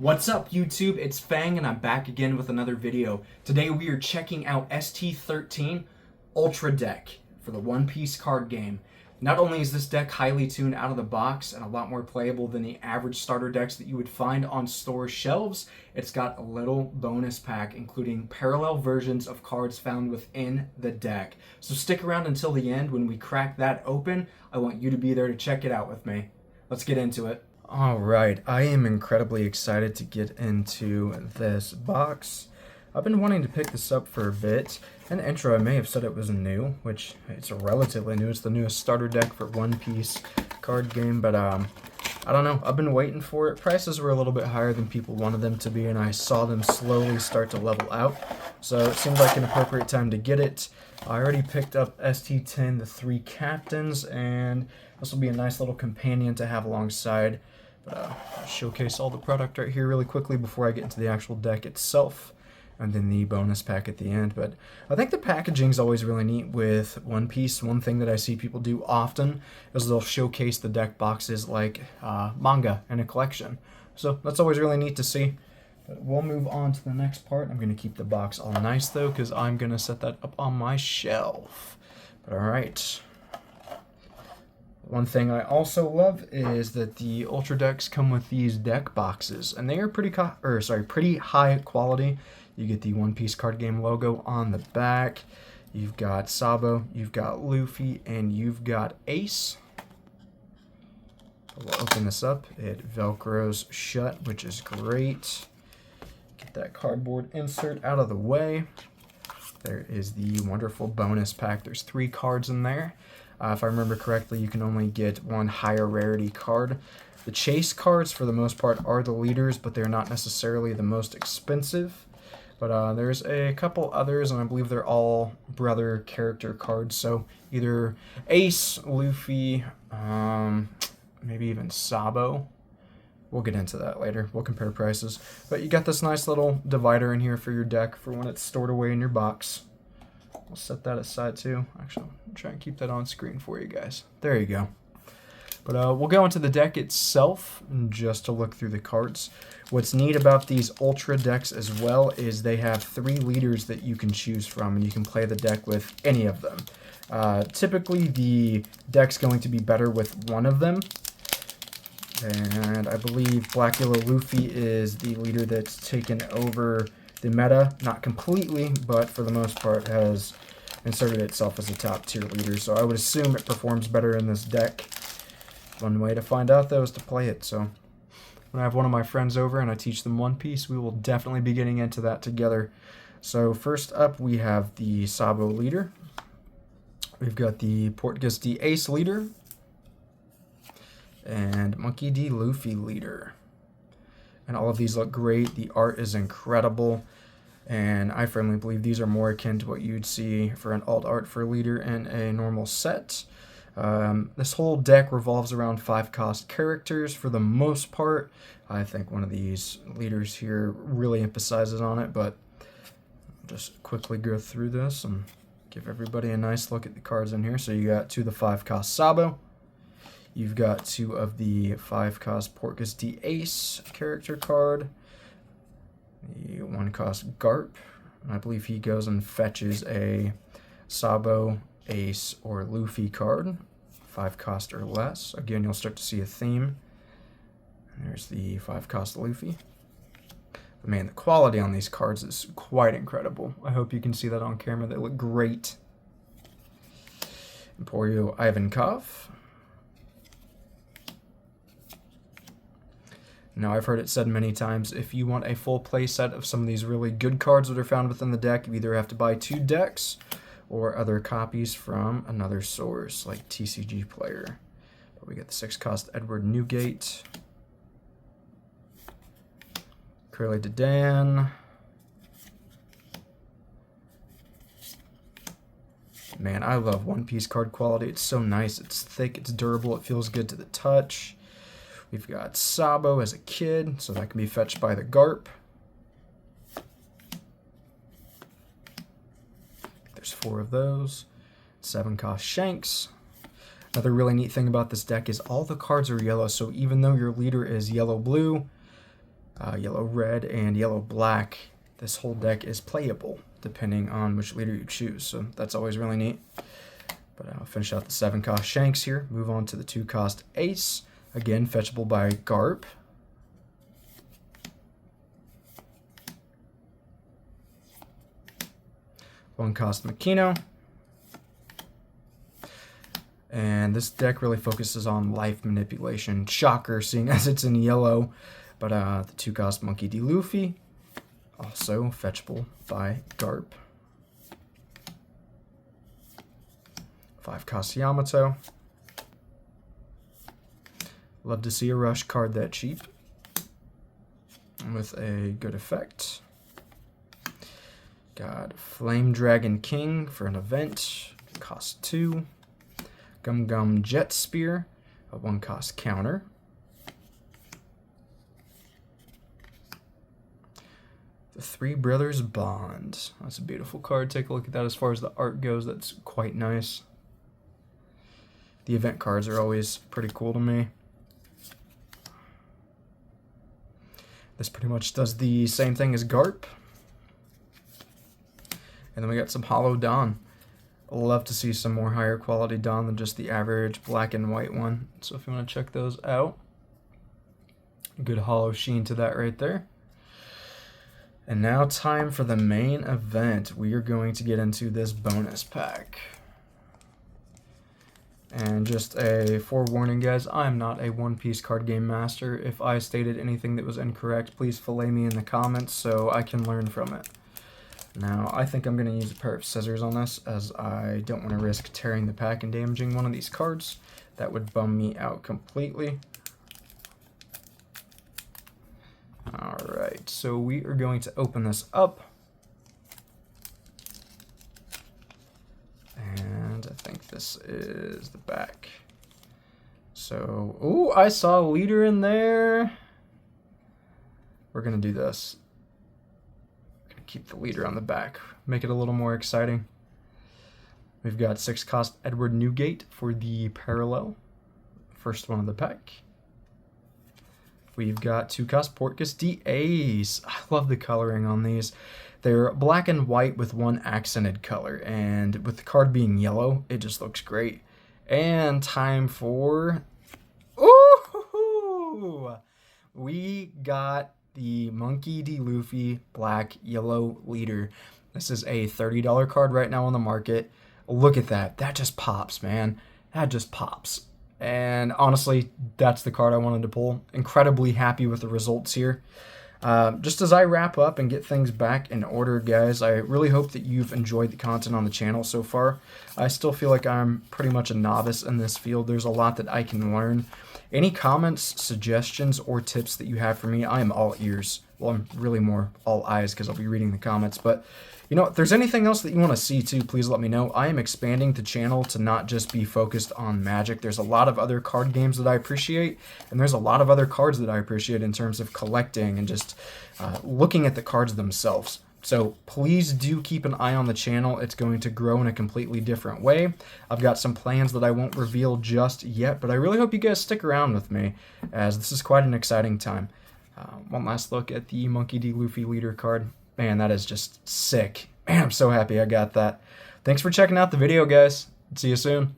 What's up YouTube? It's Fang and I'm back again with another video. Today we are checking out ST-13 Ultra Deck for the One Piece card game. Not only is this deck highly tuned out of the box and a lot more playable than the average starter decks that you would find on store shelves, it's got a little bonus pack including parallel versions of cards found within the deck. So stick around until the end. When we crack that open, I want you to be there to check it out with me. Let's get into it. Alright, I am incredibly excited to get into this box. I've been wanting to pick this up for a bit. In the intro, I may have said it was new, which it's relatively new. It's the newest starter deck for One Piece card game, but I don't know. I've been waiting for it. Prices were a little bit higher than people wanted them to be, and I saw them slowly start to level out. So it seemed like an appropriate time to get it. I already picked up ST-10, the 3 captains, and this will be a nice little companion to have alongside. But I'll showcase all the product right here really quickly before I get into the actual deck itself, and then the bonus pack at the end. But I think the packaging is always really neat with One Piece. One thing that I see people do often is they'll showcase the deck boxes like manga in a collection. So that's always really neat to see. But we'll move on to the next part. I'm going to keep the box all nice though, because I'm going to set that up on my shelf. But alright. One thing I also love is that the Ultra decks come with these deck boxes, and they are pretty high quality. You get the One Piece card game logo on the back. You've got Sabo, you've got Luffy, and you've got Ace. We'll open this up. It velcros shut, which is great. Get that cardboard insert out of the way. There is the wonderful bonus pack. There's 3 cards in there. If I remember correctly, you can only get 1 higher rarity card. The chase cards, for the most part, are the leaders, but they're not necessarily the most expensive. But there's a couple others, and I believe they're all brother character cards. So either Ace, Luffy, maybe even Sabo. We'll get into that later. We'll compare prices. But you got this nice little divider in here for your deck for when it's stored away in your box. We'll set that aside too. Actually, I'll try and keep that on screen for you guys. There you go. But we'll go into the deck itself just to look through the cards. What's neat about these Ultra decks as well is they have 3 leaders that you can choose from, and you can play the deck with any of them. Typically, the deck's going to be better with one of them. And I believe Black Yellow Luffy is the leader that's taken over the meta, not completely, but for the most part has inserted itself as a top tier leader, so I would assume it performs better in this deck. One way to find out though is to play it, so when I have one of my friends over and I teach them One Piece, we will definitely be getting into that together. So first up we have the Sabo leader. We've got the Portuguese D Ace leader, and Monkey D Luffy leader. And all of these look great. The art is incredible, and I firmly believe these are more akin to what you'd see for an alt art for leader in a normal set. This whole deck revolves around 5-cost characters for the most part. I think one of these leaders here really emphasizes on it, but I'll just quickly go through this and give everybody a nice look at the cards in here. So you got 2 of the 5-cost Sabo. You've got 2 of the 5-cost Portuguese D Ace character card. The 1-cost Garp. I believe he goes and fetches a Sabo, Ace, or Luffy card. 5-cost or less. Again, you'll start to see a theme. And there's the 5-cost Luffy. But man, the quality on these cards is quite incredible. I hope you can see that on camera. They look great. Emporio Ivankov. Now, I've heard it said many times, if you want a full play set of some of these really good cards that are found within the deck, you either have to buy 2 decks or other copies from another source, like TCG Player. But we get the 6-cost Edward Newgate, Curly Dedan, man, I love One Piece card quality. It's so nice, it's thick, it's durable, it feels good to the touch. We've got Sabo as a kid, so that can be fetched by the Garp. There's 4 of those. 7-cost Shanks. Another really neat thing about this deck is all the cards are yellow, so even though your leader is yellow-blue, yellow red and yellow black. This whole deck is playable depending on which leader you choose, so that's always really neat. But I'll finish out the 7-cost Shanks here. Move on to the 2-cost Ace. Again, fetchable by Garp. One-cost Makino. And this deck really focuses on life manipulation. Shocker, seeing as it's in yellow. But the 2-cost Monkey D. Luffy. Also fetchable by Garp. 5-cost Yamato. Love to see a rush card that cheap with a good effect. Got Flame Dragon King for an event, cost 2. Gum Gum Jet Spear, a 1-cost counter. The Three Brothers Bond. That's a beautiful card. Take a look at that. As far as the art goes, that's quite nice. The event cards are always pretty cool to me. This pretty much does the same thing as Garp. And then we got some Hollow Dawn. Love to see some more higher quality Dawn than just the average black and white one. So if you want to check those out, good hollow sheen to that right there. And now time for the main event. We are going to get into this bonus pack. And just a forewarning, guys, I'm not a One Piece card game master. If I stated anything that was incorrect, please fillet me in the comments so I can learn from it. Now, I think I'm going to use a pair of scissors on this, as I don't want to risk tearing the pack and damaging one of these cards. That would bum me out completely. Alright, so we are going to open this up. And I think this is the back. So, ooh, I saw a leader in there. We're going to do this. Keep the leader on the back, make it a little more exciting. We've got 6-cost Edward Newgate for the parallel, first one of the pack. We've got 2-cost Portgas D. Ace. I love the coloring on these. They're black and white with one accented color, and with the card being yellow, it just looks great. And time for... Ooh! We got the Monkey D. Luffy Black Yellow Leader. This is a $30 card right now on the market. Look at that. That just pops, man. That just pops. And honestly, that's the card I wanted to pull. Incredibly happy with the results here. Just as I wrap up and get things back in order, guys, I really hope that you've enjoyed the content on the channel so far. I still feel like I'm pretty much a novice in this field. There's a lot that I can learn. Any comments, suggestions, or tips that you have for me, I am all ears. Well, I'm really more all eyes because I'll be reading the comments. But, you know, if there's anything else that you want to see too, please let me know. I am expanding the channel to not just be focused on Magic. There's a lot of other card games that I appreciate, and there's a lot of other cards that I appreciate in terms of collecting and just looking at the cards themselves. So please do keep an eye on the channel. It's going to grow in a completely different way. I've got some plans that I won't reveal just yet, but I really hope you guys stick around with me, as this is quite an exciting time. One last look at the Monkey D. Luffy leader card. Man, that is just sick. Man, I'm so happy I got that. Thanks for checking out the video, guys. See you soon.